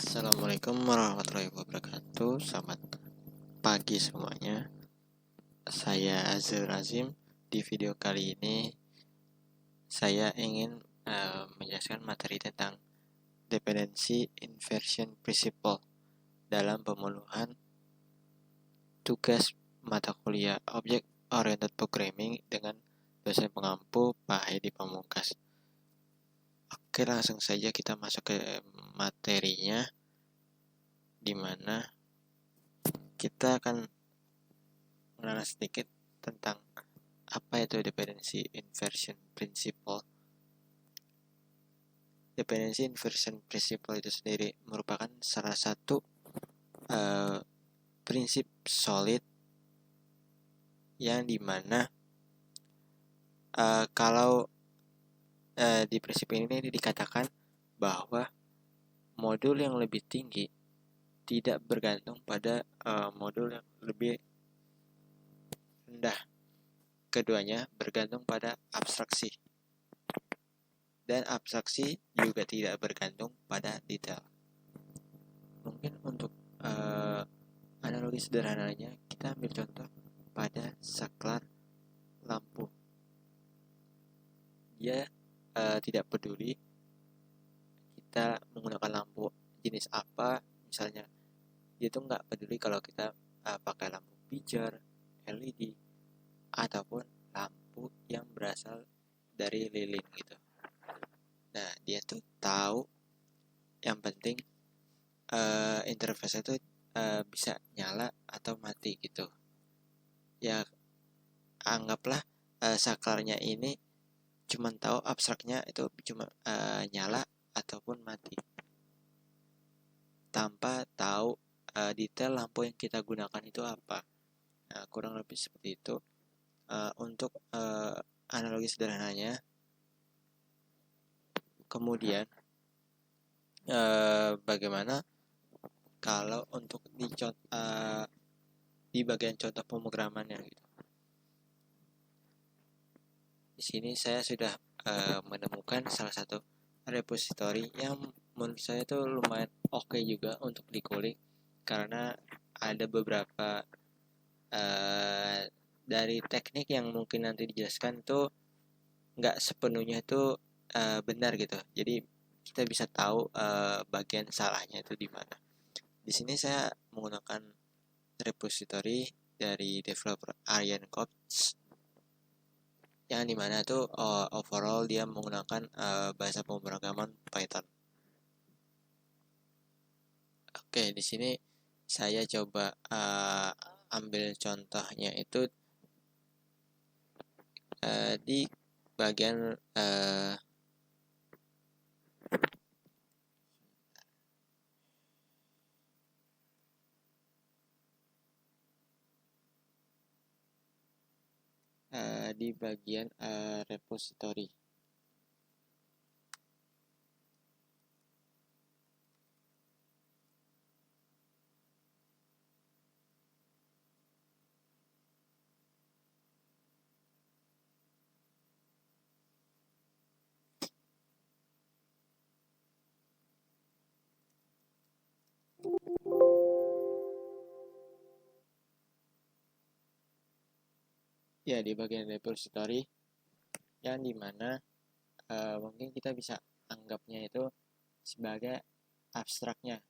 Assalamualaikum warahmatullahi wabarakatuh. Selamat pagi semuanya. Saya Azil Razim. Di video kali ini saya ingin menjelaskan materi tentang dependency inversion principle dalam pemenuhan tugas mata kuliah Object Oriented Programming dengan dosen pengampu Pak Hedi Pamungkas. Oke, langsung saja kita masuk ke materinya, di mana kita akan mengenal sedikit tentang apa itu dependency inversion principle. Dependency inversion principle itu sendiri merupakan salah satu prinsip solid yang dimana kalau di prinsip ini dikatakan bahwa modul yang lebih tinggi tidak bergantung pada modul yang lebih rendah. Keduanya bergantung pada abstraksi. Dan abstraksi juga tidak bergantung pada detail. Mungkin untuk analogi sederhananya, kita ambil contoh pada saklar lampu. Dia tidak peduli kita menggunakan lampu jenis apa, misalnya dia tuh nggak peduli kalau kita pakai lampu pijar, LED, ataupun lampu yang berasal dari lilin gitu. Nah, dia tuh tahu yang penting interface itu bisa nyala atau mati gitu. Ya, anggaplah saklarnya ini cuma tahu abstraknya itu cuma nyala ataupun mati, tanpa tahu detail lampu yang kita gunakan itu apa. Nah, kurang lebih seperti itu. Untuk analogi sederhananya, kemudian bagaimana kalau untuk di bagian contoh pemrogramannya gitu. Di sini saya sudah menemukan salah satu repository yang menurut saya itu lumayan oke juga untuk dikulik, karena ada beberapa dari teknik yang mungkin nanti dijelaskan itu nggak sepenuhnya itu benar gitu. Jadi kita bisa tahu bagian salahnya itu di mana. Di sini saya menggunakan repository dari developer Aryan Cops, yang dimana tuh overall dia menggunakan bahasa pemrograman Python. Oke, di sini saya coba ambil contohnya itu di bagian di bagian repository. Ya, di bagian repository, yang dimana mungkin kita bisa anggapnya itu sebagai abstraknya,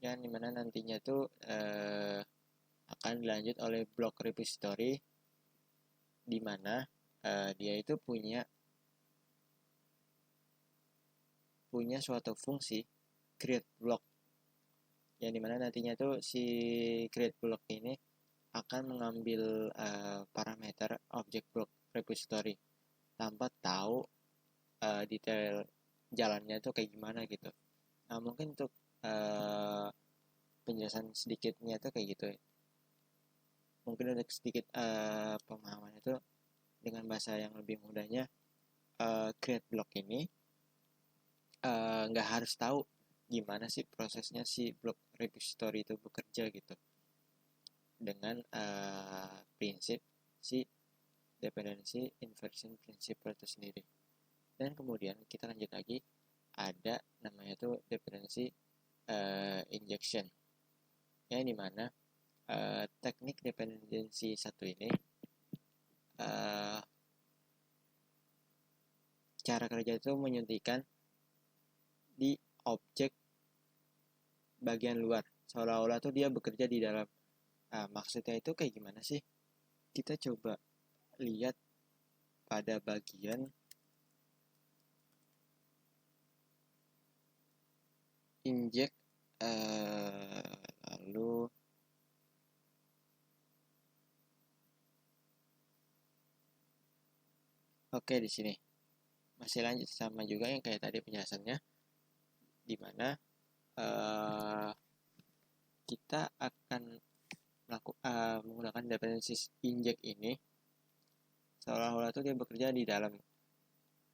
yang dimana nantinya itu akan dilanjut oleh blok repository, dimana dia itu punya suatu fungsi create block, yang dimana nantinya itu si create block ini akan mengambil parameter object block repository tanpa tahu detail jalannya itu kayak gimana gitu. Nah, mungkin untuk penjelasan sedikitnya itu kayak gitu. Mungkin untuk sedikit pemahaman itu dengan bahasa yang lebih mudahnya, create block ini nggak harus tahu gimana sih prosesnya si block repository itu bekerja gitu, dengan prinsip si dependency inversion principle itu sendiri. Dan kemudian kita lanjut lagi, ada namanya tuh dependency injection, yang dimana teknik dependensi satu ini cara kerja itu menyuntikkan di objek bagian luar, seolah-olah tuh dia bekerja di dalam. Maksudnya itu kayak gimana sih? Kita coba lihat pada bagian inject, lalu oke, di sini masih lanjut sama juga yang kayak tadi penjelasannya, dimana kita akan menggunakan dependency inject ini seolah-olah itu dia bekerja di dalam,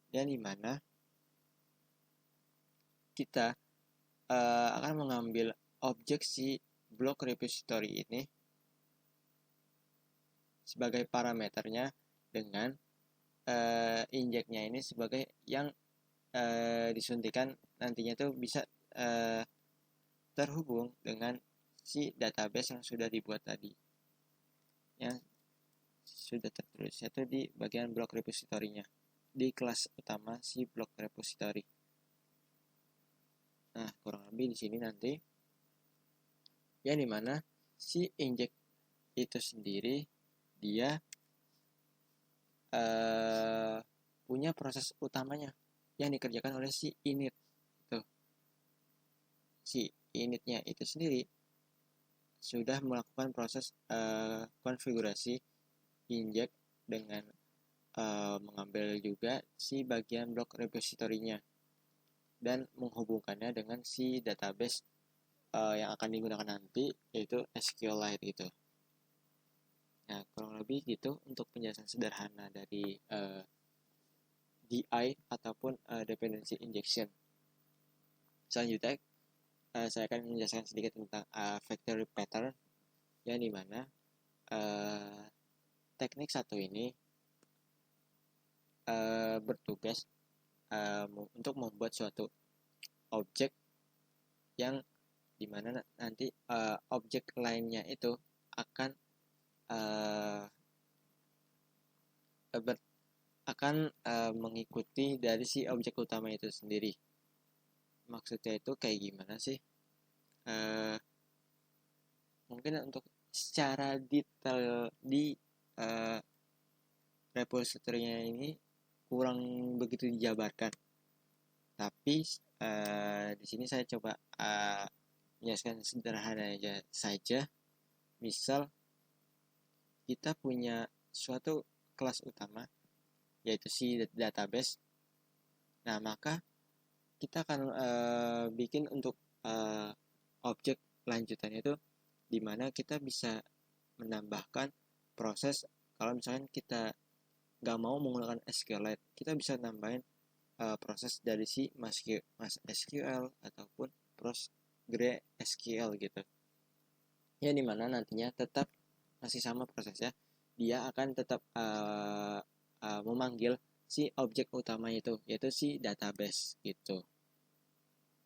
dan dimana kita akan mengambil objek si block repository ini sebagai parameternya, dengan injectnya ini sebagai yang disuntikan nantinya tuh bisa terhubung dengan si database yang sudah dibuat tadi, yang sudah tertulis itu di bagian block repository-nya di kelas utama si block repository. Nah, kurang lebih di sini nanti yang dimana si inject itu sendiri dia punya proses utamanya yang dikerjakan oleh si init. Tuh, si initnya itu sendiri sudah melakukan proses konfigurasi inject dengan mengambil juga si bagian blok repository-nya dan menghubungkannya dengan si database yang akan digunakan nanti, yaitu SQLite gitu. Nah, kurang lebih gitu untuk penjelasan sederhana dari DI ataupun dependency injection. Selanjutnya saya akan menjelaskan sedikit tentang factory pattern, yang dimana teknik satu ini bertugas untuk membuat suatu objek yang dimana nanti objek lainnya itu akan mengikuti dari si objek utama itu sendiri. Maksudnya itu kayak gimana sih? Mungkin untuk secara detail di repository-nya ini kurang begitu dijabarkan. Tapi di sini saya coba menjelaskan sederhana aja saja. Misal kita punya suatu kelas utama, yaitu si database. Nah, maka kita akan bikin untuk objek lanjutannya itu, dimana kita bisa menambahkan proses. Kalau misalkan kita nggak mau menggunakan SQLite, kita bisa nambahin proses dari si MySQL ataupun PostgreSQL gitu, ya dimana nantinya tetap masih sama prosesnya, dia akan tetap memanggil si objek utama itu, yaitu si database gitu.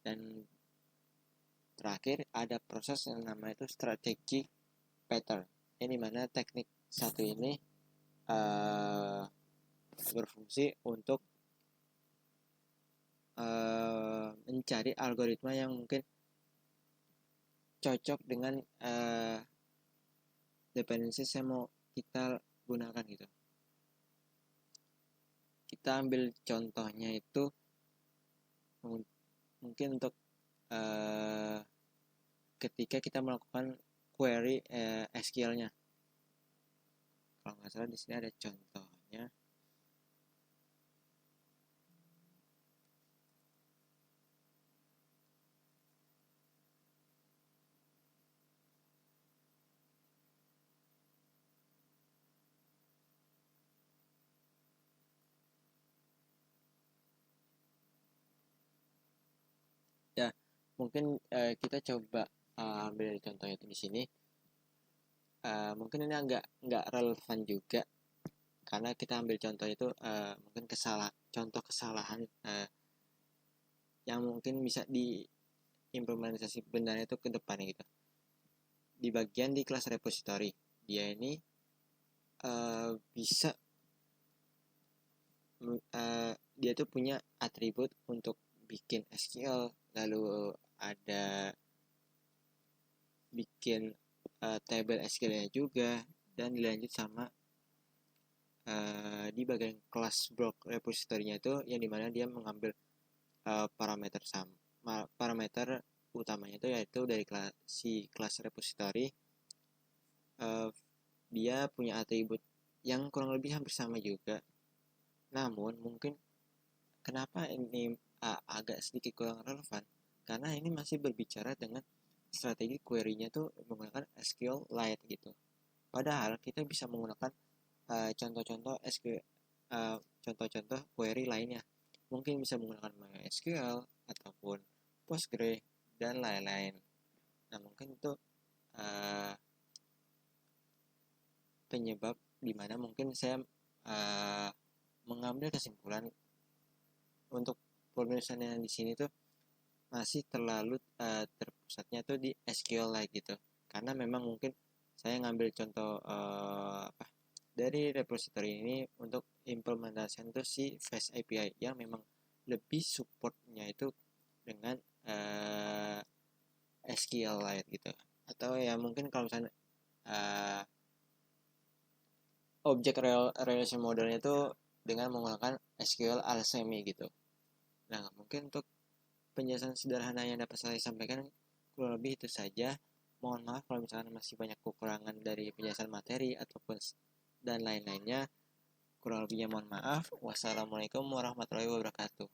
Dan terakhir ada proses yang namanya itu strategic pattern, yang dimana teknik satu ini berfungsi untuk mencari algoritma yang mungkin cocok dengan dependensi yang mau kita gunakan gitu. Kita ambil contohnya itu mungkin untuk ketika kita melakukan query SQL-nya. Kalau nggak salah di sini ada contohnya. Ya, mungkin kita coba ambil contohnya itu di sini. Mungkin ini nggak relevan juga, karena kita ambil contoh itu contoh kesalahan yang mungkin bisa implementasi benarnya itu ke depannya gitu. Di bagian di kelas repository, dia ini bisa dia tuh punya atribut untuk bikin SQL, lalu ada bikin table SQL-nya juga, dan dilanjut sama di bagian kelas block repository-nya itu yang dimana dia mengambil parameter utamanya itu yaitu dari kelas repository. Dia punya atribut yang kurang lebih hampir sama juga, namun mungkin kenapa ini agak sedikit kurang relevan, karena ini masih berbicara dengan strategi query-nya tuh menggunakan SQLite gitu. Padahal kita bisa menggunakan contoh-contoh SQL, contoh-contoh query lainnya. Mungkin bisa menggunakan MySQL ataupun Postgre dan lain-lain. Nah, mungkin itu penyebab dimana mungkin saya mengambil kesimpulan untuk penulisan yang di sini tuh masih terlalu terpusatnya tuh di SQLite gitu. Karena memang mungkin saya ngambil contoh dari repository ini untuk implementasian itu si Fast API yang memang lebih supportnya itu dengan SQLite gitu. Atau ya mungkin kalau misalnya object relation modelnya itu dengan menggunakan SQL Alchemy gitu. Nah, mungkin untuk penjelasan sederhana yang dapat saya sampaikan kurang lebih itu saja. Mohon maaf kalau misalnya masih banyak kekurangan dari penjelasan materi ataupun dan lain-lainnya. Kurang lebihnya mohon maaf. Wassalamualaikum warahmatullahi wabarakatuh.